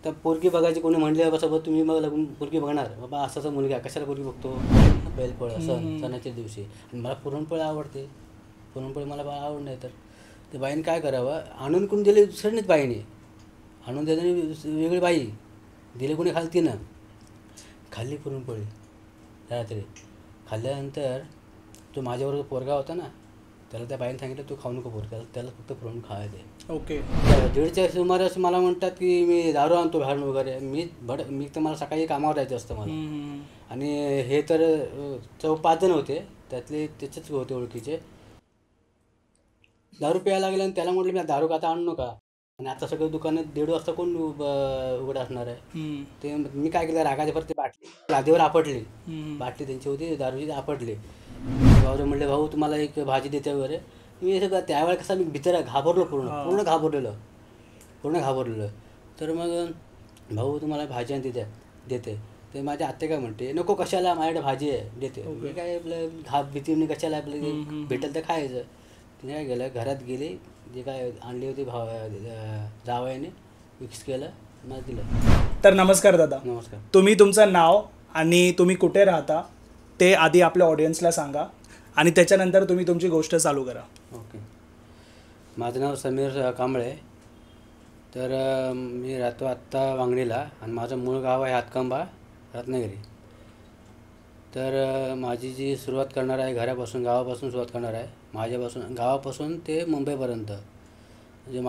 तर पोरगी बघायची कोणी म्हणले बाबा तुम्ही मग लग्न पोरगी बघणार बाबा असाचा मुलगा कशाला पोरगी बघतो बैलपोळा सणाच्या दिवशी आणि मला पुरणपोळी आवडते पुरणपोळी मला आवड नाही तर ते बाईने काय करावं आणून कोणी दिले दुसऱ्यानेच बाईने आणून दिले वेगळी बाई दिले कोणी खालती ना खाल्ली पुरणपोळी रात्री खाल्ल्यानंतर तो माझ्याबरोबर पोरगा होता ना त्याला त्या बाईने सांगितलं तू खाऊ नको पोरगा त्याला फक्त पुरण खायचं ओके. 1:30च्या सुमारास मला म्हणतात की मी दारू आणतो बाहेरून वगैरे मी तर मला सकाळी कामावर जायचं असतं मला आणि हे तर 5 जण होते त्यातले त्याचेच होते ओळखीचे दारू प्यायला लागले आणि त्याला म्हटलं मी दारू का आता आणू नका आणि आता सगळं दुकानात 1:30 वाजता कोण उघडं असणार आहे ते मी काय केलं रागाच्या परत ते बाटली लादीवर आपटली बाटली त्यांची होती दारूची आपटली भाऊ म्हटले भाऊ तुम्हाला एक भाजी देते वगैरे मी सगळं त्यावेळेला कसा मी भीतर घाबरलो पूर्ण घाबरलेलं तर मग भाऊ तुम्हाला भाजी आणि देते ते माझ्या आत्या काय म्हणते नको कशाला माझ्याकडे भाजी आहे देते मी काय आपलं भीतीने कशाला आपलं भेटेल तर खायचं तिने काय केलं घरात गेली जे काय आणली होती जावयाने मिक्स केलं मला दिलं. तर नमस्कार दादा. नमस्कार. तुम्ही तुमचं नाव आणि तुम्ही कुठे राहता ते आधी आपल्या ऑडियन्सला सांगा आणि त्याच्यानंतर तुम्ही तुमची गोष्ट चालू करा. ओके. माझं नाव समीर कांबळे तर मी राहतो आत्ता वांगणीला आणि माझं मूळ गाव आहे हातकंबा रत्नागिरी. तर माझी जी सुरुवात करणार आहे घरापासून गावापासून सुरुवात करणार आहे गावापासून ते मुंबईपर्यंत म्हणजे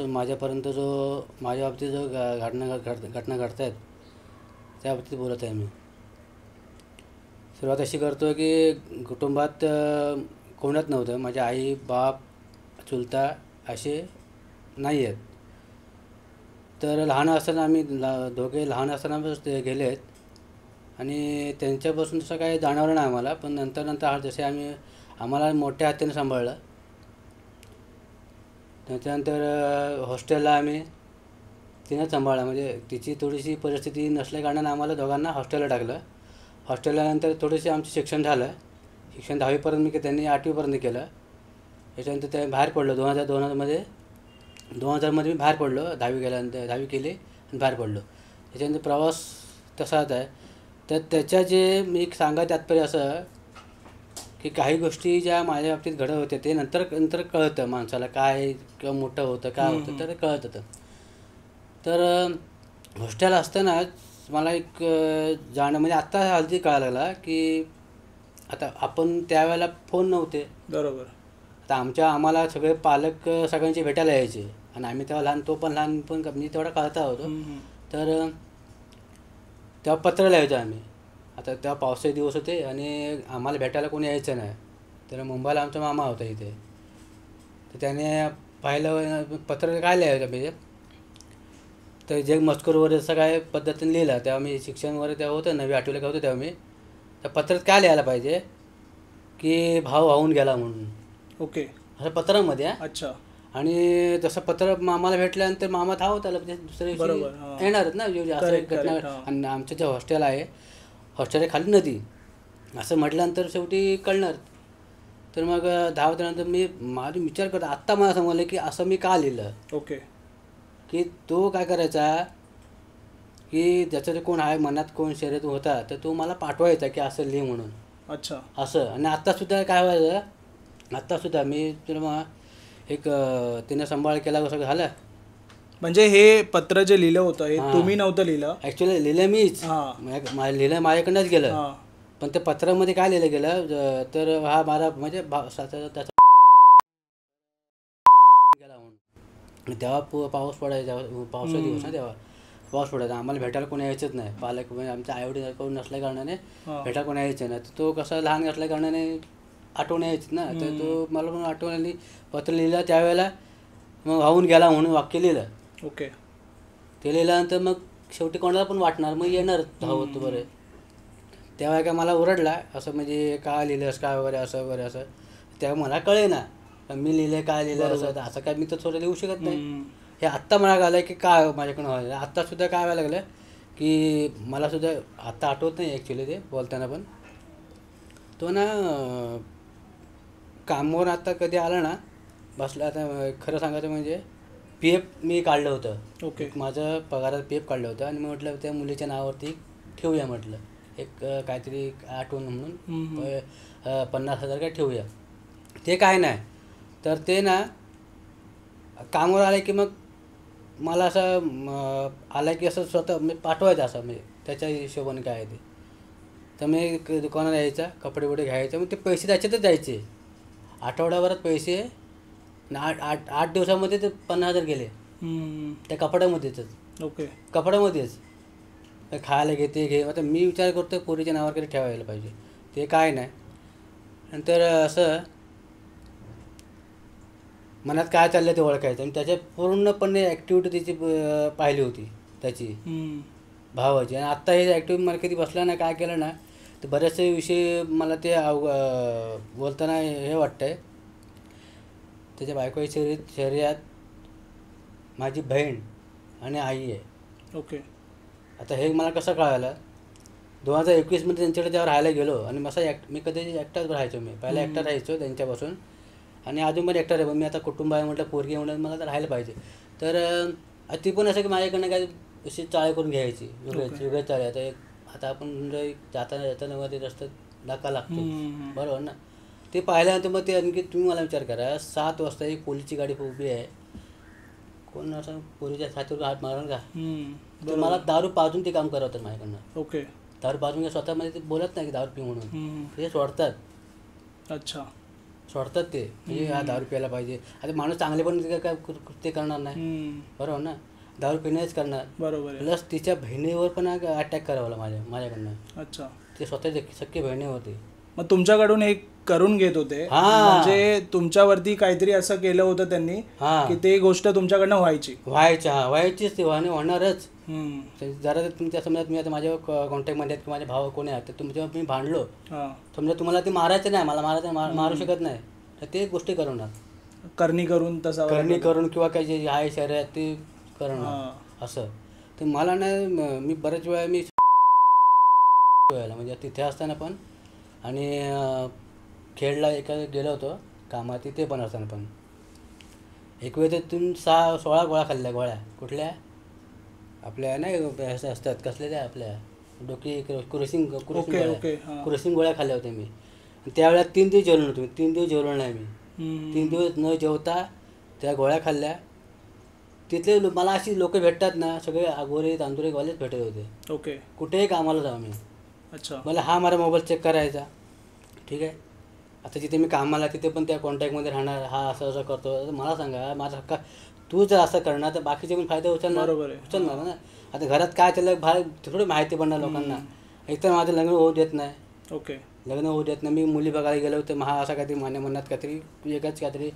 माझ्यापर्यंत जो माझ्या बाबतीत जो घटना घडत आहेत त्या बाबतीत बोलत आहे मी. सुरुवात अशी करतो की कुटुंबात कोणाच नव्हतं माझे आई बाप चुलता असे नाही आहेत. तर लहान असताना आम्ही दोघे लहान असताना ते गेले आहेत आणि त्यांच्यापासून तसं काही जाणवलं नाही आम्हाला पण नंतर जसे आम्हाला मोठ्या हातीने सांभाळलं. त्याच्यानंतर हॉस्टेलला आम्ही तिनं सांभाळलं म्हणजे तिची थोडीशी परिस्थिती नसल्या कारणानं आम्हाला दोघांना हॉस्टेलला टाकलं. हॉस्टेलनंतर थोडेसे आमचं शिक्षण झालं 10वीपर्यंत मी त्यांनी 8वीपर्यंत केलं. त्याच्यानंतर ते बाहेर पडलो 2000मध्ये मी बाहेर पडलो 10वी केल्यानंतर 10वी केली आणि बाहेर पडलो. त्याच्यानंतर प्रवास तसाच आहे. तर त्याच्या जे मी सांगा तात्पर्य असं की काही गोष्टी ज्या माझ्या बाबतीत घडत होत्या ते नंतर कळतं माणसाला काय किंवा मोठं होतं काय होतं तर कळत होतं. तर हॉस्टेल असतानाच मला एक म्हणजे आत्ता हल्ली कळायला लागला की आता आपण त्यावेळेला फोन नव्हते बरोबर. आता आम्हाला सगळे पालक सगळ्यांचे भेटायला यायचे आणि आम्ही तेव्हा लहान तो पण लहान पण मी तेवढा कळता होतो. तर तेव्हा पत्र लिहायचो आम्ही. आता तेव्हा पावसाचे दिवस होते आणि आम्हाला भेटायला कोणी यायचं नाही. तर मुंबईला आमचा मामा होता इथे तर त्याने पाहिलं पत्र काय लिहायचं पाहिजे तर जे मजकूर वगैरे असं काय पद्धतीने लिहिलं तेव्हा मी शिक्षण वगैरे तेव्हा होतं 9वी 8वीला काय होतं तेव्हा मी त्या पत्रात काय लिहायला पाहिजे की भाव वाहून गेला म्हणून. ओके. असं पत्रामध्ये. अच्छा. आणि तसं पत्र मामाला भेटल्यानंतर मामा धावत आला म्हणजे दुसऱ्या दिवशी येणारच ना असं घटना. आणि आमचं जे हॉस्टेल आहे हॉस्टेलच्या खाली नदी असं म्हटल्यानंतर शेवटी कळणार. तर मग धावल्यानंतर माझा विचार करतो आत्ता मला समजलं की असं मी का लिहिलं. ओके. की तो काय करायचा की ज्याचं कोण आहे मनात कोण शर्यत होता तर तो मला पाठवायचा की असं लिहि म्हणून. अच्छा. असं. आणि आत्तासुद्धा काय व्हायचं आत्तासुद्धा मी तुला एक तिने सांभाळ केला कसं झालं. म्हणजे हे पत्र जे लिहिलं होतं हे तुम्ही नव्हतं लिहिलं. ॲक्च्युली लिहिलं मीच. लिहिलं माझ्याकडनंच गेलं पण त्या पत्रामध्ये काय लिहिलं गेलं तर हा माझा म्हणजे त्याचा गेला म्हणून. तेव्हा पाऊस पडायचा पावसाचा दिवस ना तेव्हा पाऊस पडायचा आम्हाला भेटायला कोणी यायचंच नाही. पालक म्हणजे आमच्या आईवडील कोण नसल्या कारणाने भेटायला कोणी यायचं नाही. तर तो कसा लहान असल्या कारणाने आठवण यायची ना तर तो मला पण आठवण आली पत्र लिहिलं त्यावेळेला मग वाहून गेला म्हणून वाक्य लिहिलं. ओके. ते लिहिल्यानंतर मग शेवटी कोणाला पण वाटणार मग येणार धावत बरं. तेव्हा काय मला ओरडला असं म्हणजे काय लिहिलंस काय वगैरे असं तेव्हा मला कळे ना मी लिहिलं काय लिहिलं असं काय मी तर थोडं लिहू शकत नाही. हे आत्ता मला कळलं की काय माझ्याकडून व्हायला. आत्तासुद्धा काय व्हायला लागलं की मलासुद्धा आत्ता आठवत नाही ॲक्च्युली ते बोलताना पण तो ना कामावर आता कधी आला ना बसला आता खरं सांगायचं म्हणजे पी एफ मी काढलं होतं. ओके. माझं पगारात पी एफ काढलं होतं आणि मी म्हटलं त्या मुलीच्या नावावरती ठेवूया म्हटलं, एक काहीतरी आठवण म्हणून 50,000 काय ठेवूया. ते काय नाही तर ते ना कामावर आले की मग मला असं आलं की असं स्वतः मी पाठवायचं असं म्हणजे त्याच्या हिशोबाने काय आहे ते. तर मी एक दुकानात यायचा, कपडे वगैरे घ्यायचे, मग ते पैसे त्याच्यातच जायचे. आठवड्याभरात पैसे 8 दिवसामध्ये ते 50,000 गेले त्या कपड्यामध्येच. ओके. कपड्यामध्येच खायला घे ते घे. आता मी विचार करतो पोरीच्या नावावर कधी ठेवायला पाहिजे, ते काय नाही. नंतर असं मनात काय चाललं ते ओळखायचं आणि त्याच्या पूर्णपणे ॲक्टिव्हिटी त्याची पाहिली होती त्याची भावाची. आणि आत्ता हे ॲक्टिव्हिटी मला कधी बसला नाही, काय केलं ना तर बरेचसे विषय मला ते बोलताना हे वाटतं आहे. त्याच्या बायकोच्या शरीरात माझी बहीण आणि आई आहे. ओके. आता हे मला कसं कळालं, 2021मध्ये त्यांच्याकडे जेव्हा राहायला गेलो आणि मी कधी एकटाच राहायचो. मी पहिला एकटा राहायचो त्यांच्यापासून आणि अजून पण एकटा राहायचो. मी आता कुटुंब आहे म्हटलं, पोरगी म्हटलं मला तर राहायला पाहिजे. तर ती पण असं की माझ्याकडनं काय अशी चाळे करून घ्यायची, वेगळेच चाळे. आता आपण जाताना मध्ये रस्त्यात धक्का लागतो, बरोबर ना. ते पाहिल्यानंतर मग ते आणखी तुम्ही मला विचार करा, 7 वाजता एक पोलीसची गाडी उभी आहे, कोण असं पोरीच्या छातीवर हात मारून का. तर मला दारू पाजून ते काम करवतात माझ्याकडनं. ओके. दारू पाजून स्वतःमध्ये ते बोलत नाही की दारू पी म्हणून, ते सोडतात. अच्छा. सोडतात ते, म्हणजे हा दारू प्यायला पाहिजे. आता माणूस चांगले पण काय कृत्य करणार नाही, बरोबर ना, दारू पिण्याच करणार. बरोबर. प्लस तिच्या बहिणीवर पण अटॅक करावला माझ्याकडनं. अच्छा. ते स्वतः सख्खी बहिणी होती. मग तुमच्याकडून एक करून घेत होते, म्हणजे तुमच्यावरती काहीतरी असं केलं होतं त्यांनी की ते गोष्ट तुमच्याकडनं व्हायचीच, ते होणारच. जरा तुमच्या समजा तुम्ही आता माझ्या कॉन्टॅक्टमध्ये आहेत की माझे भाव कोणी आहेत, तर तुमच्या मी भांडलो समजा, तुम्हाला ते मारायचं नाही, मला मारू शकत नाही, तर ते गोष्टी करणार करणी करून किंवा काही जे आहे शरीरात ते करणार असं. तर मला नाही, मी बऱ्याच वेळा म्हणजे तिथे असताना पण आणि खेडला गेलो होतो कामात, तिथे पण असताना पण एक वेळ तिथून 16 गोळ्या खाल्ल्या. गोळ्या कुठल्या आपल्या नाही असतात कसल्या, त्या आपल्या डोकी क्रोसिंग गोळ्या खाल्ल्या होत्या मी. त्यावेळेला 3 दिवस जेवलो नव्हतो. 3 दिवस जेवलो नाही मी. 3 दिवस न जेवता त्या गोळ्या खाल्ल्या. तिथले मला अशी लोक भेटतात ना, सगळे अगोरे तांदुरे वालेच भेटत होते. ओके. कुठेही कामाला जाऊ मी. अच्छा. मला हा माझा मोबाईल चेक करायचा, ठीक आहे. आता जिथे मी कामाला तिथे पण त्या कॉन्टॅक्टमध्ये राहणार, हा असं असं करतो. मला सांगा, माझा हक्का तू जर असं करणार तर बाकीचे पण फायदा उचलणार ना. आता घरात काय चाललं बाहेर थोडी माहिती पडणार लोकांना. एकतर माझं लग्न होऊ देत नाही. ओके. लग्न होऊ देत नाही. मी मुली बघायला गेलो तर हा असा काहीतरी माझ्या मनात काहीतरी वेगळंच काहीतरी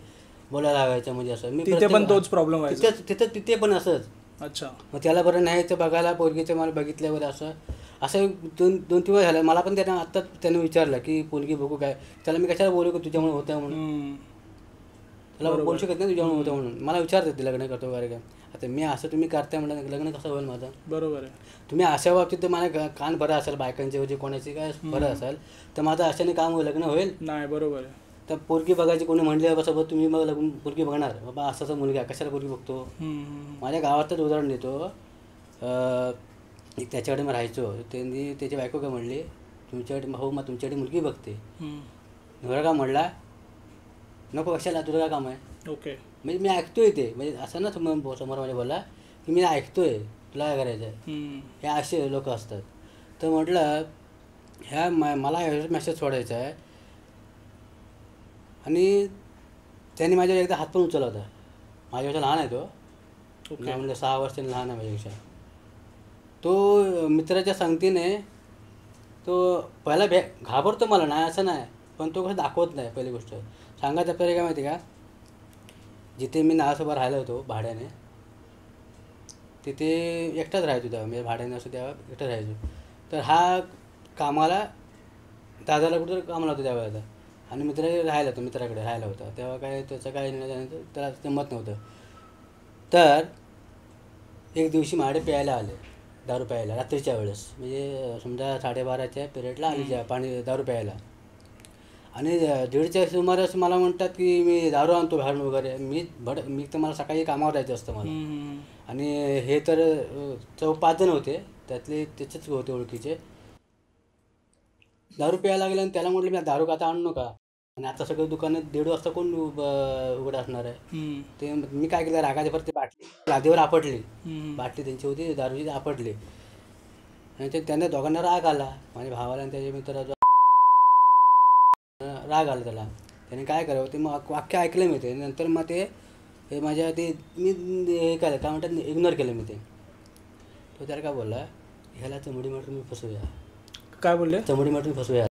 बोलायला लागायचं, म्हणजे असं. मी तिथे पण तोच प्रॉब्लेम व्हायचा. तिथे पण असंच. अच्छा. मग त्याला बरं नाही तर बघायला पोरगीचं मला बघितल्यावर असं 2-3 वेळ झालं. मला पण आत्ताच त्यानं विचारलं की पोरगी बघू काय. त्याला मी कशाला बोलू का तुझ्यामुळे होतं म्हणून. त्याला बोलू शकत नाही तुझ्यामुळे होतं म्हणून. मला विचारतात ते लग्न करतो वगैरे काय. आता मी असं तुम्ही करताय म्हणलं लग्न कसं होईल माझं. बरोबर आहे. तुम्ही अशा बाबतीत तर माझ्या कान बरं असेल, बायकांचे वगैरे कोणाचे काय बरं असेल तर माझं अशाने काम लग्न होईल नाही. बरोबर आहे. तर पोरगी बघायची कोणी म्हणले सोबत तुम्ही मग लग्न पोरगी बघणार बाबा, असाचा मुलगा कशाला पोरगी बघतो. माझ्या गावातच उदाहरण देतो. त्याच्याकडे मग राहायचो. त्यांनी त्याची बायको काय म्हणली, तुमच्याकडे भाऊ मग तुमच्याकडे मुलगी बघते. नवरा का म्हणला नको, कशाला, तुझं काय काम आहे. ओके. म्हणजे मी ऐकतोय ते, म्हणजे असं ना समोर माझ्या बोलला की मी ऐकतोय, तुला काय करायचं आहे. हे असे लोक असतात. तर म्हटलं मला मेसेज सोडायचा आहे. आणि त्यांनी माझ्यावर एकदा हात पण उचलला होता. माझ्यापेक्षा लहान आहे तो, म्हणजे 6 वर्षांनी लहान आहे माझ्यापेक्षा. तो मित्राच्या संगतीने तो पहिला घाबरतो मला, नाही असं नाही, पण तो कसं दाखवत नाही. पहिली गोष्ट सांगायचं आपल्याला काय माहिती का, जिथे मी नावासोबत राहिलो होतो भाड्याने, तिथे एकटाच राहायचो तेव्हा. म्हणजे भाड्याने असं तेव्हा एकटाच राहायचो. तर हा कामाला दादाला कुठं कामाला होतं त्यावेळेला, आणि मित्राकडे राहायला होता. तेव्हा काय त्याचं काय त्याला जमत नव्हतं. तर एक दिवशी माझ्याकडे प्यायला आले, दारू प्यायला रात्रीच्या वेळेस, म्हणजे समजा 12:30च्या पिरियडला आली पाणी दारू प्यायला. आणि 1:30च्या सुमारास मला म्हणतात की मी दारू आणतो बाहेरून वगैरे. मी तर मला सकाळी कामावर जायचं असतं मला. आणि हे तर 5 जण होते, त्यातले त्याचेच होते ओळखीचे. दारू प्यायला लागले आणि त्याला म्हटलं मी दारू आता आणू नका. आणि आता सगळं दुकानात 1:30 वाजता कोण उघडं असणार आहे. ते मी काय केलं, रागाच्या परत बाटली लादीवर आपटली. बाटली त्यांची होती दारूची, आपटली. आणि त्यांना दोघांना राग आला, माझ्या भावाला आणि त्याच्या मित्राचा राग आला त्याला. त्याने काय करावं ते मग वाक्य ऐकलं मी ते. नंतर मग ते माझ्या ते मी हे काय म्हणतात इग्नोर केलं मी ते. तो त्याला काय बोलला, ह्याला चमडी मारून मी फसवूया. काय बोलले? चमडी मारून फसवूया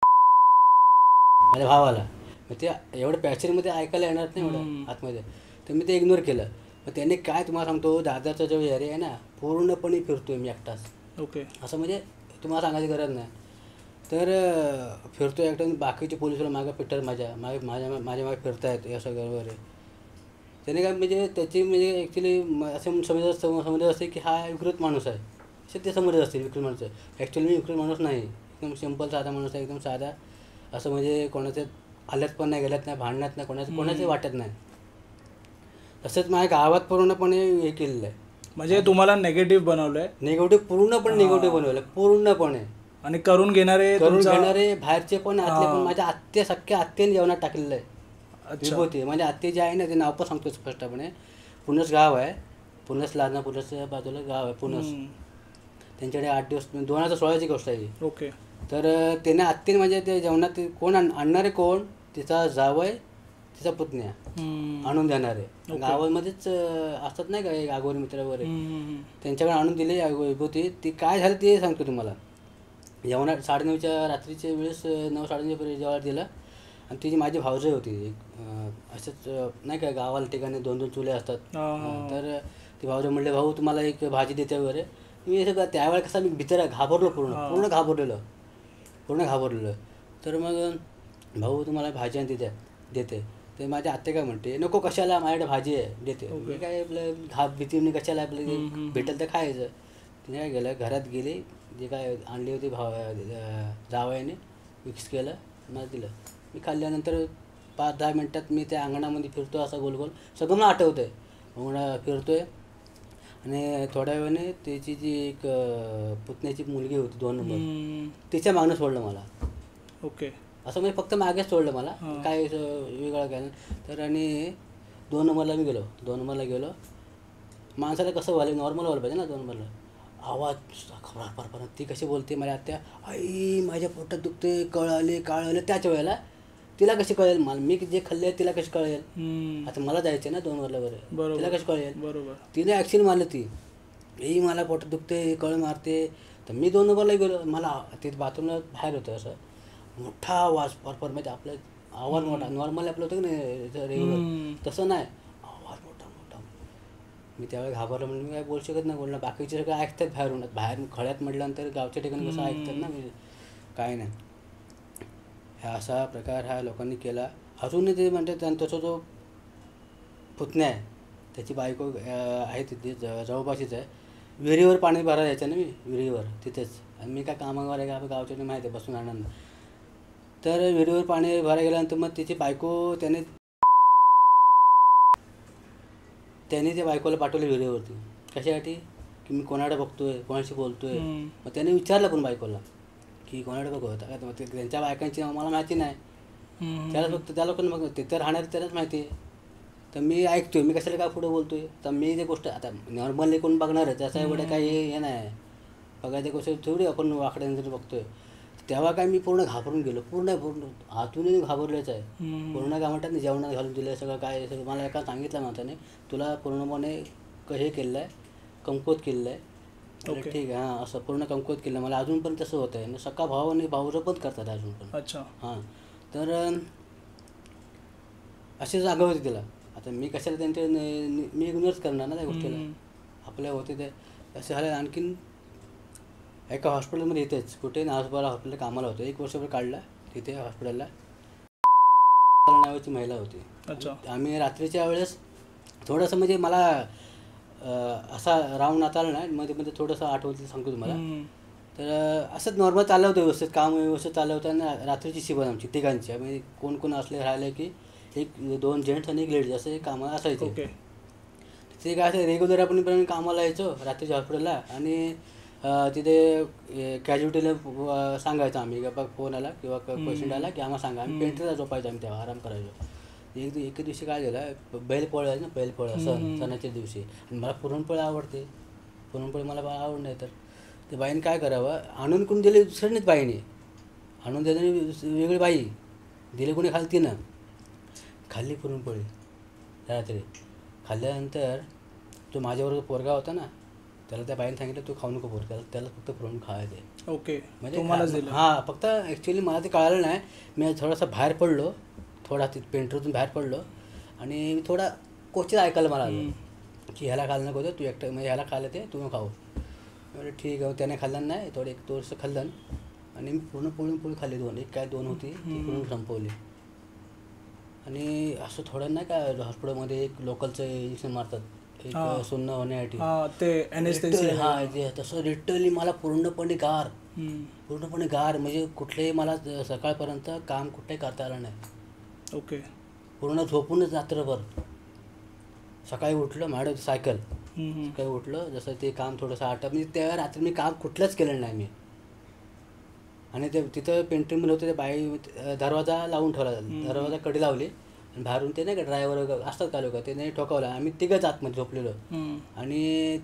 माझ्या भावाला. मग ते एवढं पॅचरीमध्ये ऐकायला येणार नाही एवढं आतमध्ये. तर मी ते इग्नोर केलं. मग त्याने काय तुम्हाला सांगतो, दादाचा जो एरिया आहे ना पूर्णपणे फिरतोय मी एकटाच. ओके. असं म्हणजे तुम्हाला सांगायची गरज नाही. तर फिरतोय एकटा. बाकीचे पोलिसला मागं पिटर माझ्या मागे फिरतायत या सगळं वगैरे. त्याने काय म्हणजे त्याची म्हणजे ॲक्च्युली असं समजत असते की हा विकृत माणूस आहे. असे ते समजत असते विकृत माणूस आहे. ॲक्च्युली मी विकृत माणूस नाही, एकदम सिंपल साधा माणूस आहे, एकदम साधा. असं म्हणजे कोणाच्या आल्यात पण नाही, गेल्यात नाही, भांडण्यात नाही, कोणाचे वाटत नाही. तसंच माझ्या गावात पूर्णपणे हे केलेलं आहे. म्हणजे तुम्हाला नेगेटिव्ह बनवलंय? निगेटिव्ह पूर्णपणे निगेटिव्ह बनवलं पूर्णपणे. आणि करून घेणारे बाहेरचे पण आतले पण. माझ्या आत्या सख्या आत्याने जेवणात टाकलेलं आहे विभूती. माझ्या आत्या जे आहे ना ते नाव पण सांगतो स्पष्टपणे. पुणस गाव आहे, पुणस लादना पुणसच्या बाजूला गाव आहे पुणस. त्यांच्याकडे 8 दिवस 2016ची गोष्ट आहे. ओके. तर त्याने आत्तीने म्हणजे ते जेवणात कोण आणणारे, कोण तिचा जावय, तिचा पुतण्या आणून देणारे. गावामध्येच असतात नाही का एक आगोरी मित्र वगैरे, त्यांच्याकडे आणून दिले विभूती. ती काय झालं ते सांगतो तुम्हाला. जेवणात 9:30च्या रात्रीच्या वेळेस 9-9:30 जेवायला दिलं. आणि तिची माझी भावजय होती असंच नाही का गावाला ठिकाणी 2-2 चुले असतात. तर ती भावजय म्हणले, भाऊ तुम्हाला एक भाजी देते वगैरे. मी सगळं त्यावेळेला कसा मी भीतर घाबरलो, पूर्ण घाबरलेलं. तर मग भाऊ तुम्हाला भाजी आणि देते. ते माझ्या आत्या काय म्हणते, नको कशाला, माझ्याकडे भाजी आहे देते. मी काय आपलं भीतीने कशाला आपलं भेटेल तर खायचं. तिने काय केलं, घरात गेली, जे काय आणली होती जावयाने मिक्स केलं, मला दिलं. मी खाल्ल्यानंतर 5-10 मिनटात मी त्या अंगणामध्ये फिरतो असा गोल सगळं मला आठवतं आहे. मग फिरतोय आणि थोड्या वेळाने त्याची जी एक पुतण्याची मुलगी होती 2 नंबर, तिच्या मागणं सोडलं मला. ओके. असं म्हणजे फक्त मागेच सोडलं मला, काय वेगळं काय. तर आणि 2 नंबरला मी गेलो. 2 नंबरला गेलो. माणसाला कसं व्हायला, नॉर्मल व्हायला पाहिजे ना 2 नंबरला. आवाज खबर ती कशी बोलते माझ्या आत्या, आई माझ्या पोटात दुखते, कळले. त्याच वेळेला तिला कशी कळेल, मला मी जे खाल्ले तिला कशी कळेल. आता मला जायचं ना 2 नंबरला बरं, तिला कशी कळेल. बरोबर. तिने ॲक्शन मारलं. ती मला पोटात दुखते, कळ मारते. तर मी 2 नंबरला गेलो. मला तिथे बाथरूमला बाहेर होतं असं मोठा आवाज परपर, म्हणजे आपला आवाज मोठा. नॉर्मल आपलं होतं की नाही रेग्युलर, तसं नाही, आवाज मोठा. मी त्यावेळेस घाबरलं. म्हणजे मी काय बोलू शकत नाही, बोलणं. बाकीचे सगळं ऐकतात बाहेर खळ्यात म्हटल्यानंतर गावच्या ठिकाणी कसं ऐकतात ना, म्हणजे काय नाही. ह्या असा प्रकार ह्या लोकांनी केला. अजूनही ते म्हणतात, आणि त्याचा जो पुतण्या आहे त्याची बायको आहे तिथे जवळपाशीच आहे. विहिरीवर पाणी भरायला जायचं ना मी, विहिरीवर तिथेच. आणि मी काय कामावर आहे का आपल्या गावच्या माहिती आहे, बसून आणणार. तर विहिरीवर पाणी भरायला गेल्यानंतर मग तिची बायको त्याने त्या बायकोला पाठवलं विहिरीवरती. कशासाठी, की मी कोणाकडे बघतोय, कोणाशी बोलतोय. मग त्याने विचारलं पण बायकोला की कोणाकडे बघत का. मग त्यांच्या बायकांची मला माहिती नाही, त्याला फक्त त्या लोकांना मग तिथं राहणारे त्यालाच माहिती आहे. तर मी ऐकतोय, मी कशाला काय पुढं बोलतोय. तर मी ते गोष्ट आता नॉर्मली कोण बघणार आहे, त्याचं एवढं काही हे नाही बघायच्या गोष्ट थोडी आपण वाकड्यानंतर बघतोय. तेव्हा काय मी पूर्ण घाबरून गेलो, पूर्ण आतूनही घाबरलेच आहे. पूर्ण काय म्हणतात ना, जेवणात घालून दिलं सगळं, काय सगळं मला एका सांगितलं माणसाने, तुला पूर्णपणे हे केलं आहे, कमकुवत केलेलं आहे. ठीक आहे, हां, असं पूर्ण कमकुवत केलं. मला अजून पण तसं होतं आहे. सख्खा भाऊ आणि भाऊचं पण करतात अजून पण. अच्छा. हां. तर अशी जागा होती तिला. आता मी कशाला त्यांचे मी इग्नोरच करणार ना त्या गोष्टीला. आपल्या होते ते असे झाले. आणखीन एका हॉस्पिटलमध्ये इथेच कुठे नासबाला हॉस्पिटल कामाला होतं, 1 वर्षभर काढला तिथे हॉस्पिटलला. नावाची महिला होती. अच्छा. आम्ही रात्रीच्या वेळेस थोडंसं म्हणजे मला असा राऊंड आता आला नाही मध्ये थोडंसं आठवतं सांगतो तुम्हाला. तर असंच नॉर्मल चाललं होतं व्यवस्थित, काम व्यवस्थित चाललं होतं. आणि रात्रीची शिबन आमची तिघांची, आम्ही कोण कोण असले राहिले की एक 2 जेंट्स आणि 1 लेडीज असं एक कामाला असायचे. ओके. ते काय असं रेग्युलर आपण पण कामाला यायचो रात्रीच्या हॉस्पिटलला. आणि तिथे कॅज्युटीला सांगायचं आम्ही की बघ फोन आला किंवा पेशंट आला की आम्हाला सांगा. आम्ही पेंटरला झोपायचो, आम्ही तेव्हा आराम करायचो. एके दिवशी काय झालं, बैलपोळा आहे ना, बैलपोळा सणाच्या दिवशी. आणि मला पुरणपोळी आवडते, पुरणपोळी मला आवड नाही. तर ते बाईने काय करावं, आणून कोणी दिले दुसऱ्यानेच, बाईने आणून दिले वेगळी बाई दिली, कोणी खाली तिनं खाल्ली पुरणपोळी रात्री. खाल्ल्यानंतर तो माझ्याबरोबर पोरगा होता ना, त्याला त्या बाईने सांगितलं तू खाऊ नको पोरगा, त्याला फक्त पुरण खायचं. ओके. म्हणजे हां, फक्त ॲक्च्युली मला ते कळालं नाही. मी थोडासा बाहेर पडलो, थोडा पेंटरतून बाहेर पडलो आणि मी थोडा क्वचित ऐकायला मला आलं की ह्याला खाल्लं नको तू एकटं, म्हणजे ह्याला खाल्लं ते तू खाऊ. म्हणजे ठीक आहे. त्याने खाल्लं नाही, थोडं 1 वर्ष खाल्लं आणि मी पूर्ण पोळी खाल्ली. 2 एक काय 2 होती ती पूर्ण संपवली. आणि असं थोडं नाही का हॉस्पिटलमध्ये एक लोकलचं इंजेक्शन मारतात एक सुन्न होण्यासाठी, ते एनेस्थेसिया. हां, ते तसं लिटरली मला पूर्णपणे गार म्हणजे कुठलेही मला सकाळपर्यंत काम कुठलंही करता आलं नाही. ओके. पूर्ण झोपूनच रात्रभर. सकाळी उठलं, माझ्याकडे सायकल, सकाळी उठलं जसं ते काम थोडंसं म्हणजे त्या रात्री मी काम कुठलंच केलं नाही मी. आणि ते तिथं पेंटिंगमध्ये होतं, ते बाई दरवाजा लावून ठेवला, दरवाजा कडी लावली आणि बाहेरून ते नाही का ड्रायव्हर असतात का लोक, ते नाही ठोकावलं. आम्ही तिघंच आतमध्ये झोपलेलो आणि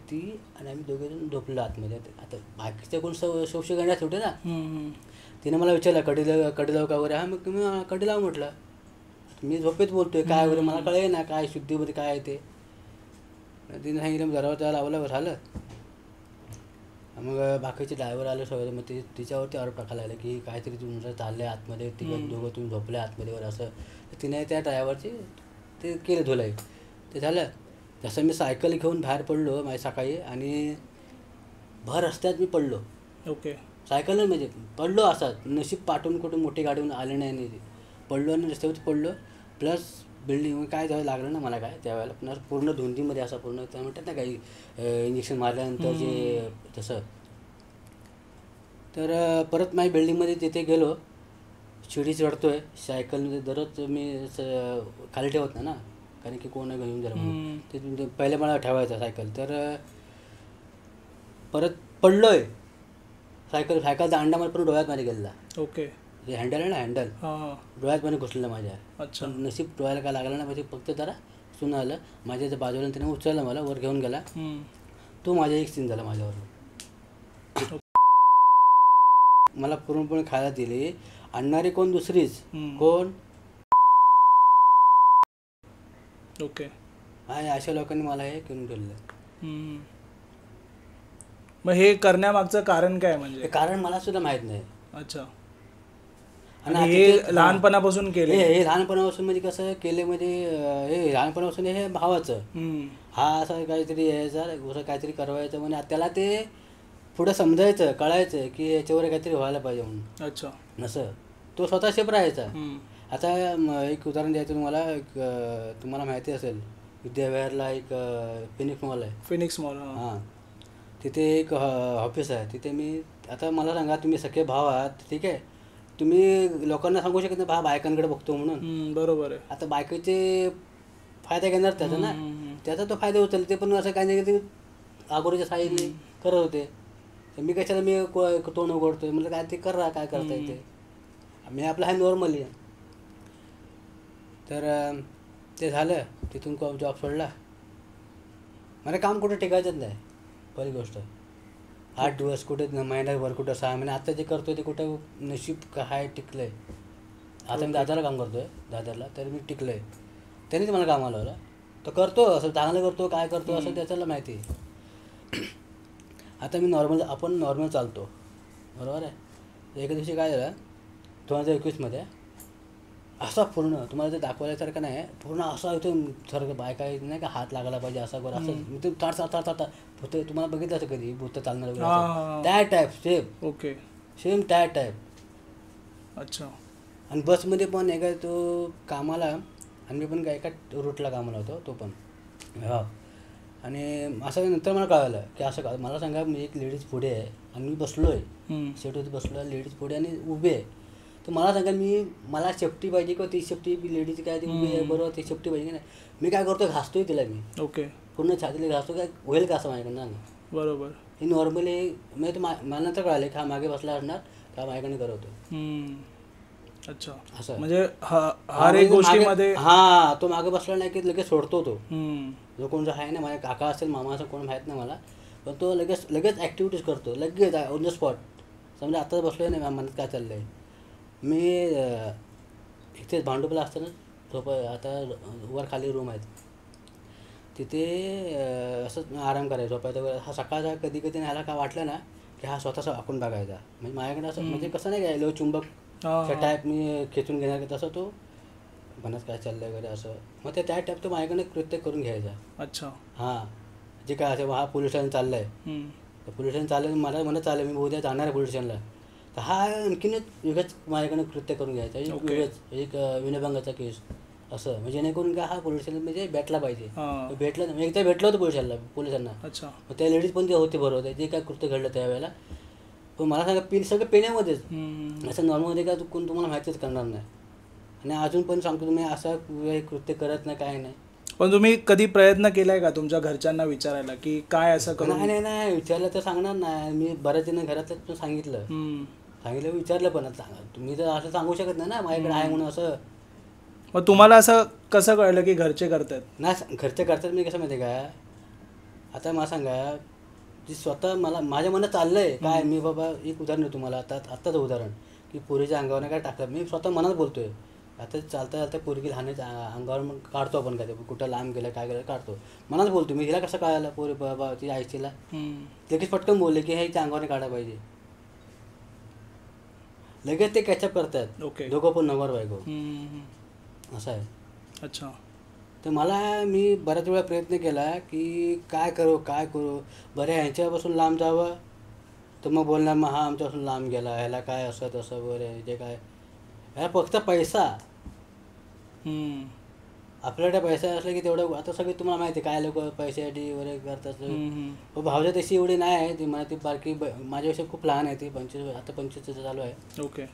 आम्ही दोघेजण झोपलेलो आतमध्ये. आता बाकीचे कोण शोषी गण्यास होते ना, तिने मला विचारलं कडी लावू का वगैरे. हा, मग मी कडी लावू म्हटलं. मी झोपेत बोलतोय काय वगैरे, मला कळे ना काय शुद्धीमध्ये काय आहे ते. तिने सांगितलं, दरवाजा लावल्यावर झालं. मग बाकीचे ड्रायव्हर आले सगळे, मग तिच्यावरती आरोप टाकायला लागले की काहीतरी तुमचं चाललं आहे आतमध्ये, दोघं तुम्ही झोपले आतमध्ये वर असं. तिने त्या ड्रायव्हरची ते केलं धुलाई. ते झालं. जसं मी सायकल घेऊन बाहेर पडलो माझ्या सकाळी आणि भर रस्त्यात मी पडलो. ओके. सायकल म्हणजे पडलो असाच, नशीब पाठवून कुठे मोठी गाडीहून आले नाही. पडलो आणि रस्त्यावरती पडलो. प्लस बिल्डिंग काय जावं लागलं ना मला काय त्यावेळेला, पुन्हा पूर्ण धुंदीमध्ये असं पूर्ण त्या म्हणतात ना काही इंजेक्शन मारल्यानंतर जे तसं. तर परत माझ्या बिल्डिंगमध्ये तिथे गेलो, शिडी चढतोय सायकलमध्ये. दररोज मी खाली ठेवत नाही ना, कारण की कोण घेऊन जाईल म्हणून. ते पहिले मला ठेवायचं सायकल. तर परत पडलोय, सायकलचा दांडा मला पण डोळ्यात माझ्या गेलेला. ओके. जे हँडल आहे ना, हँडल डोळ्यात मध्ये घुसलेलं माझ्या. अच्छा. नशीब डोळ्याला काय लागलं ना, म्हणजे फक्त जरा सुन आलं. माझ्या त्या बाजूला त्याने उचललं, मला वर घेऊन गेला. तो माझा एक सीन झाला माझ्यावर. मला पुरणपोळी खायला दिली, आणणारी कोण दुसरीच, कोण. ओके. अशा लोकांनी मला हे करून ठेवलं. मग हे करण्यामागचं कारण काय, म्हणजे कारण मला सुद्धा माहित नाही. अच्छा. आणि हे लहानपणापासून केले, हे लहानपणापासून म्हणजे कसं केले, म्हणजे हे लहानपणापासून हे भावाचं. हा असं काहीतरी यायचा, काहीतरी करवायचं, म्हणजे त्याला ते पुढं समजायचं, कळायचं की याच्यावर काहीतरी व्हायला पाहिजे म्हणून. अच्छा. नसं तो स्वतः शेप राहायचा. आता एक उदाहरण द्यायचं तुम्हाला, तुम्हाला माहिती असेल विद्याविहारला एक फिनिक्स मॉल आहे. हां, तिथे एक ऑफिस आहे. तिथे मी, आता मला सांगा, तुम्ही सख्खे भाव आहात, ठीक आहे, तुम्ही लोकांना सांगू शकत नाही बायकांकडे बघतो म्हणून. बरोबर आहे. आता बायकोचे फायदा घेणार त्याचा ना, त्याचा तो फायदा उचल. ते पण असं काही नाही की अगोदरच्या साईडने करत होते. तर मी कशाला मी तोंड उघडतोय, म्हणजे काय ते करा, काय करता येते, मी आपलं आहे नॉर्मली. तर ते झालं. तिथून जॉब सोडला. मला काम कुठं टिकायचंच नाही पहिली गोष्ट. 8 दिवस कुठे, महिन्याभर कुठं, 6 महिने. आता जे करतोय ते कुठं नशीब काय टिकलंय. आता मी दादाला काम करतोय, दादाला, तर मी टिकलंय. त्यानेच मला कामाला लावलं. तो करतो असं चांगलं करतो, काय करतो असं त्याच्याला माहिती. आता मी आपण नॉर्मल चालतो, बरोबर आहे. एका दिवशी काय झालं, 2021मध्ये असा पूर्ण तुम्हाला ते दाखवल्यासारखं नाही, पूर्ण असा इथून सारखं बायका नाही का हात लागला पाहिजे असा बरं, असं ते ताट भूत. तुम्हाला बघितलं असं कधी भूत चालणार वगैरे, त्या टाईप सेम. ओके. सेम त्या टाईप. अच्छा. आणि बसमध्ये पण एका तो कामाला, आणि मी पण एका रूटला कामाला होतो, तो पण. हा. आणि असं नंतर मला कळालं की असं का मला सांगा मी एक लेडीज पुढे आहे आणि मी बसलो आहे सीटवरती बसलो आहे, लेडीज पुढे आणि उभी आहे. तर मला सांगा मला सेफ्टी पाहिजे किंवा ती सेफ्टी लेडीज काय ती उभी आहे बरोबर ती सेफ्टी पाहिजे की नाही. मी काय करतो घासतोय तिला मी ओके पूर्ण छातीला घासतो काय होईल का असं माझ्याकडनं ना. बरोबर. ही नॉर्मली म्हणजे मला नंतर कळालं की हा मागे बसला असणार का माझ्याकडे करवतो. अच्छा असं म्हणजे हर एक गोष्टीमध्ये हा तो मागे बसला नाही की लगेच सोडतो तो. जो कोण जो आहे ना माझ्या काका असेल मामा असेल कोण माहीत नाही मला, पण तो लगेच ॲक्टिव्हिटीज करतो लगेच ऑन द स्पॉट. समजा आत्ताच बसलो आहे ना मनात काय चाललं आहे मी इथेच भांडुपला असतं ना झोपा आता वर खाली रूम आहेत तिथे असंच आराम करायचो झोपायचं. हा सकाळचा कधी कधी ह्याला काय वाटलं ना की हा स्वतःचा वाकून बघायचा म्हणजे माझ्याकडे असं म्हणजे कसं नाही काय चुंबक टाईप मी खेचून घेणार तसं तो मनात काय चाललं वगैरे असं मग त्या टाईप तो माझ्याकडे कृत्य करून घ्यायचा. अच्छा हां जे काय असं हा पोलीस स्टेशन चाललं आहे तर पोलीस स्टेशन चाललं मला म्हणत चाललं मी उद्या जाणार आहे पोलीस स्टेशनला तर हा आणखीनच वेगळंच माझ्याकडे कृत्य करून घ्यायचा एक वेगळंच एक विनयभंगाचा केस असं म्हणजे जेणेकरून का हा पोलीस स्टेशन म्हणजे भेटला पाहिजे. भेटला एकदा भेटलं होतं पोलिसांना. अच्छा मग त्या लेडीज पण ते होते बरोबर जे काय कृत्य घडलं त्यावेळेला. पण मला सांगा सगळं पेण्यामध्येच असं नॉर्मलमध्ये काय कोण तुम्हाला माहितीच करणार नाही आणि अजून पण सांगतो तुम्ही असं कृत्य करत नाही काय नाही. पण तुम्ही कधी प्रयत्न केलाय का तुमच्या घरच्यांना विचारायला की काय असं करून? नाही विचारलं तर सांगणार नाही मी बऱ्याच जण घरातलं पण सांगितलं विचारलं पण तुम्ही तर असं सांगू शकत नाही ना माझ्याकडे आहे म्हणून असं. मग तुम्हाला असं कसं कळलं की घरचे करतात? नाही घरचे करतात मी कसं माहिती आहे का आता मला सांगा जी स्वतः मला माझ्या मनात चाललं आहे काय मी बाबा एक उदाहरण आहे तुम्हाला आत्ताचं उदाहरण की पोरीच्या अंगावर काय टाकतात मी स्वतः मनात बोलतो आहे. आता चालता पोरगी लहानाच्या अंगावर मग काढतो आपण काय कुठं लांब गेलं काय गेलं काढतो मनात बोलतो मी हिला कसं कळायला पोरी बाबा ती आईशीला लगेच पटकन बोलले की हे हिच्या अंगावर काढा पाहिजे लगेच ते कॅचअप करतात. ओके दोघं पण नवर बायको असं आहे. अच्छा तर मी बऱ्याच वेळा प्रयत्न केला की काय करू बरं ह्यांच्यापासून लांब जावं तर मग बोलणार मग हा आमच्यापासून लांब गेला ह्याला काय असं तसं वगैरे जे काय ह्या फक्त पैसा आपल्याकडे पैसा असला की तेवढं आता सगळी तुम्हाला माहिती आहे काय लोक पैशासाठी वगैरे करतात. भावजा तशी एवढी नाही आहे ती मला ती बारकी माझ्यापेक्षा खूप लहान आहे ती 25 चालू आहे. ओके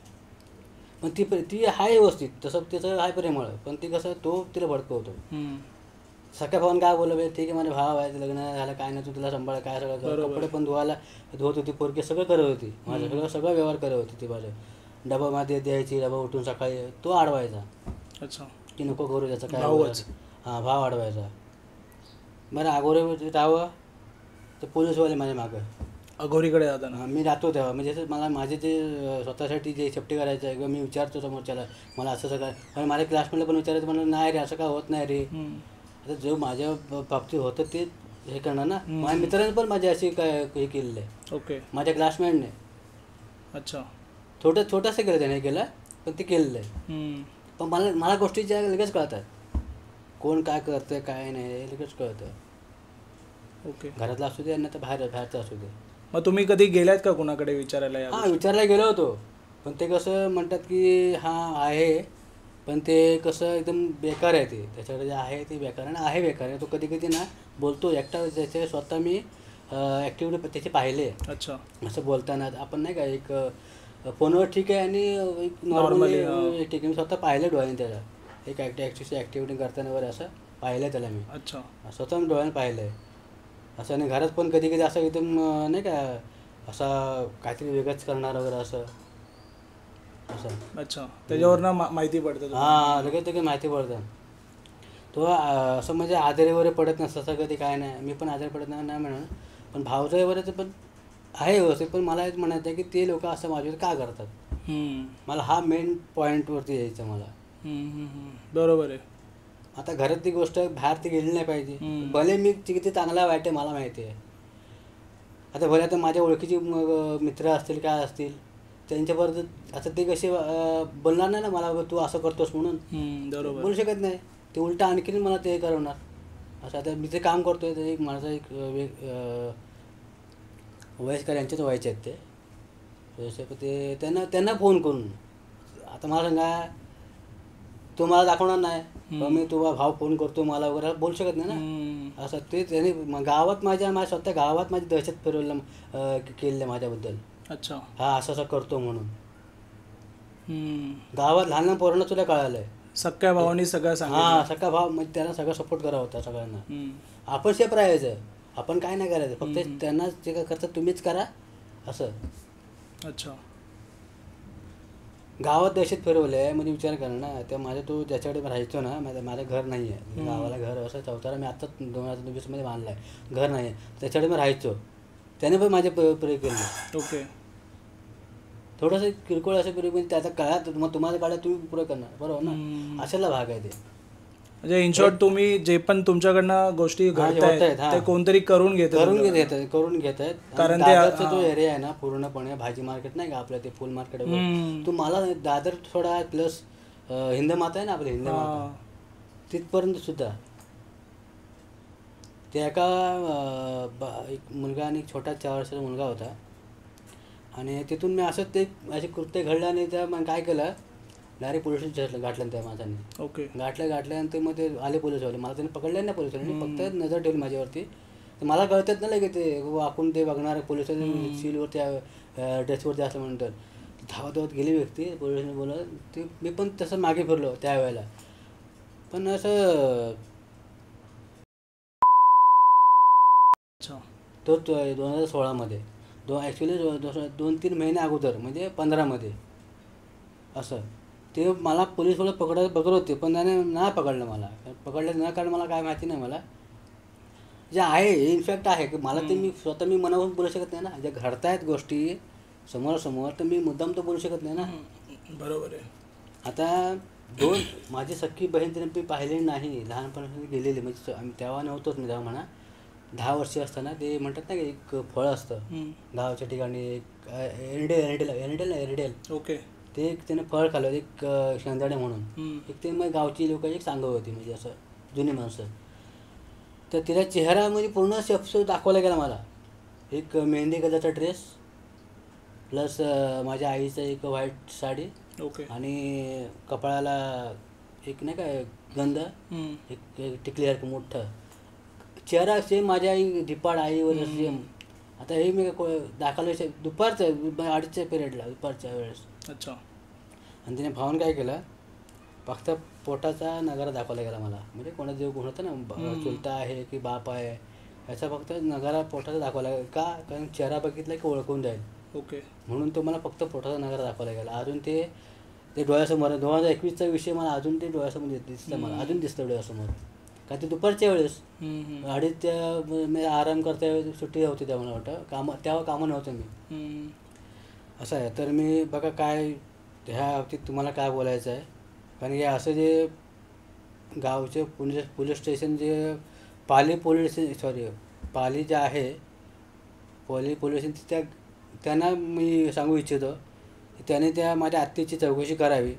पण ती आहे व्यवस्थित तसं तिचं आहे प्रेमळ पण ती कसं तो तिला भडकवतो. सख्या भावान काय बोललं ठीक आहे माझे भाव आहे लग्न झालं काय नाही तू तिला सांभाळ काय सगळं कपडे पण धुवत होती पोरकी सगळं करत होती माझं सगळं व्यवहार करत होती ती माझं डबा मध्ये द्यायची डबा उठून सकाळी तो अडवायचा. अच्छा की नको करू त्याचं काय हां भाव अडवायचा. बरं अगोदर राहावं तर पोलीसवाले माझ्या मागं अघोरीकडे जाताना मी राहतो तेव्हा म्हणजे मला माझे ते स्वतःसाठी जे सेफ्टी करायचं आहे किंवा मी विचारतो समोरच्याला मला असं सगळं आणि माझ्या क्लासमधलं पण विचारायचं मला नाही रे असं काय होत नाही रे. आता जो माझ्या बाबतीत होतं ते हे करणार ना माझ्या मित्रांनी पण माझी अशी काय हे केलेलं आहे. ओके माझ्या क्लासमेटने अच्छा छोटंसं केलं त्याने केलं पण ते केलेलं आहे. पण मला गोष्टीच्या लगेच कळतात कोण काय करतं काय नाही लगेच कळतं. ओके घरातलं असू दे नाही तर बाहेरचं असू दे. मग तुम्ही कधी गेलात का कुणाकडे विचारायला? हां विचारायला गेलो होतो पण ते कसं म्हणतात की हां आहे पण ते कसं एकदम बेकार आहे ते त्याच्याकडे जे आहे ते बेकार आहे बेकार आहे. तो कधी कधी ना बोलतो एकटा त्याचे स्वतः मी ॲक्टिव्हिटी त्याचे पाहिले. अच्छा असं बोलताना आपण नाही का एक फोनवर ठीक आहे आणि एक नॉर्मली ठीक आहे मी स्वतः पाहिलं डोळ्याने त्याला एक ॲक्टिव्हिटी करताना वगैरे असं पाहिलं त्याला मी. अच्छा स्वतः मी डोळ्याने पाहिलं आहे असं आणि घरात पण कधी कधी असं एकदम नाही का असा काहीतरी वेगळंच करणार वगैरे असं. अच्छा त्याच्यावरनं माहिती पडतं. हां लगेच माहिती पडतं. तो असं म्हणजे आजारी वगैरे पडत नसतं कधी काय नाही मी पण आजारी पडत नाही म्हणून पण भावचं वगैरे पण आहे व्यवस्थित. पण मला एक म्हणायचं आहे की ते लोक असं माझ्यावर का करतात मला हा मेन पॉईंटवरती यायचं मला. बरोबर आहे. आता घरात ती गोष्ट बाहेर ती गेली नाही पाहिजे भले मी किती चांगला वाईट आहे मला माहिती आहे. आता भले आता माझ्या ओळखीची मित्र असतील काय असतील त्यांच्याबरोबर आता ते कसे बोलणार नाही ना मला तू असं करतोस म्हणून बरोबर बोलू शकत नाही. ते उलटं आणखीन मला ते करवणार असं. आता मी ते काम करतोय तर एक माझा एक वयस्कर यांच्याच व्हायचे आहेत ते त्यांना फोन करून आता मला सांगा तो मला दाखवणार नाही, पण मी तुझा भाव फोन करतो मला वगैरे बोलू शकत नाही ना. असं ते त्याने गावात माझ्या स्वतः गावात माझी दहशत केलेलं माझ्याबद्दल. अच्छा. हा असं करतो म्हणून गावात लहान लहान पोरांना तुला कळालंय. सख्या भावानी सगळं हा सगळा भाव म्हणजे त्यांना सगळा सपोर्ट करावा होता सगळ्यांना. आपण सेफ राहायचं, आपण काय नाही करायचं, फक्त त्यांना जे काय करतात तुम्हीच करा असं. अच्छा. गावात दहशत फिरवलंय म्हणजे विचार करा ना. त्या माझ्या तो ज्याच्याकडे राहायचो ना, माझं घर नाही आहे गावाला, घर असं चौथारा मी आता 2024 बांधलं आहे, घर नाही आहे त्याच्याकडे मी राहायचो. त्याने पण माझे प्रयोग केले. ओके. थोडंसं किरकोळ असं प्रयोग म्हणजे त्याचा काळात मग तुम्हाला काळात तुम्ही पुरं करणार, बरोबर ना. अशाला भाग आहे ते. म्हणजे इन शॉर्ट तुम्ही जे पण तुमच्याकडनं गोष्टी घडतायत ते कोणतरी करून घेत आहेत. कारण दादरचा जो एरिया आहे ना पूर्णपणे भाजी मार्केट नाही का आपलं ते फुल मार्केट वगैरे, तो मला दादर थोडा प्लस हिंदमाता आहे ना आपली हिंदमाता तिथपर्यंत सुद्धा ते एका एक मुलगा आणि एक छोटा 4 वर्षाचा मुलगा होता. आणि तिथून मी असंच ते असे कृत्य घडलं आणि त्या मग काय केलं डायरेक्ट पोलीस स्टेशन गाठलं त्या माणसाने. ओके. गाठल्यानंतर मग ते आले पोलीसवाले, मला त्याने पकडले नाही पोलीसवाले, फक्त नजर ठेवली माझ्यावरती. तर मला कळतात ना की ते वाकून ते बघणार पोलिसांनी सीलवरती ड्रेसवरती असं म्हणतात. धावत गेली व्यक्ती पोलिसांनी बोलत ते मी पण तसं मागे फिरलो त्यावेळेला. पण असं तो 2016 ॲक्च्युली 2-3 महिने अगोदर म्हणजे 15 असं ते मला पोलीसवाले पकडत होते, पण त्याने नाही पकडलं मला. पकडलं नाही कारण मला काय माहिती नाही. मला जे आहे इनफॅक्ट आहे की मला ते मी स्वतः मी मनावरून बोलू शकत नाही ना. ज्या घडतायत गोष्टी समोरासमोर तर मी मुद्दाम तर बोलू शकत नाही ना. बरोबर आहे. आता माझी सख्खी बहीण तिने मी पाहिलेली नाही, लहानपणापासून गेलेली म्हणजे तेव्हा नव्हतोच मी तेव्हा म्हणा 10 वर्ष असताना. ते म्हणतात ना की एक फळ असतं गावाच्या ठिकाणी एक एरडेल. ओके. ते एक त्याने फळ खाल्लं एक शेंदाडे म्हणून. एक ते मग गावची लोक एक सांगत होती म्हणजे असं जुनी माणसं. तर तिचा चेहरा म्हणजे पूर्ण शब्द दाखवला गेला मला. एक मेहंदी कलरचा ड्रेस प्लस माझ्या आईचं एक व्हाईट साडी. ओके. आणि कपाळाला एक नाही काय गंध एक टिकलीसारखं मोठं. चेहरा सेम माझ्या आई धिपाड आईवर सेम. आता हे मी दाखवलं दुपारचं 2:30च्या पिरियडला दुपारच्या वेळेस. अच्छा. आणि तिने भावून काय केलं फक्त पोटाचा नगारा दाखवला गेला मला. म्हणजे कोणाचा जेव गुण होतं ना चुलता आहे की बाप आहे याचा फक्त नगारा पोटाचा दाखवला का कारण चेहरा बघितला की ओळखून जाईल. ओके. म्हणून तो मला फक्त पोटाचा नगारा दाखवला गेला. अजून ते डोळ्यासमोर 2021चा विषय मला अजून ते डोळ्यासमोर दिसतं. मला अजून दिसतं डोळ्यासमोर का ते दुपारच्या वेळेस 2:30 आराम करता सुट्टी होती तेव्हा मला वाटतं तेव्हा कामं नव्हतं मी. असं आहे. तर मी बघा काय ह्या बाबतीत तुम्हाला काय बोलायचं आहे. कारण की असं जे गावचे पोलीस स्टेशन जे पाली जे आहे पोलीस स्टेशन त्यांना मी सांगू इच्छितो की त्याने त्या माझ्या आत्याची चौकशी करावी.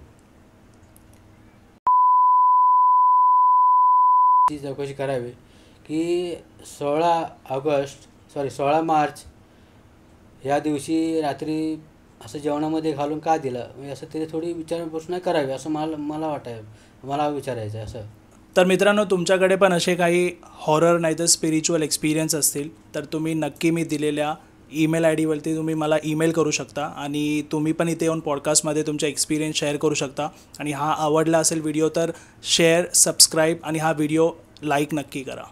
की 16 मार्च या दिवशी रात्री असं जेवणामध्ये घालून का दिलं म्हणजे असं ते थोडी विचारपूस करावी असं मला विचारायचं आहे असं. तर मित्रांनो तुमच्याकडे पण असे काही हॉरर नाही तर स्पिरिच्युअल एक्सपिरियन्स असतील तर तुम्ही नक्की मी दिलेल्या ईमेल आय डीवरती तुम्ही मला ईमेल करू शकता. आणि तुम्ही पण इथे येऊन पॉडकास्टमध्ये तुमचे एक्सपिरियन्स शेअर करू शकता. आणि हा आवडला असेल व्हिडिओ तर शेअर सबस्क्राईब आणि हा व्हिडिओ लाईक नक्की करा.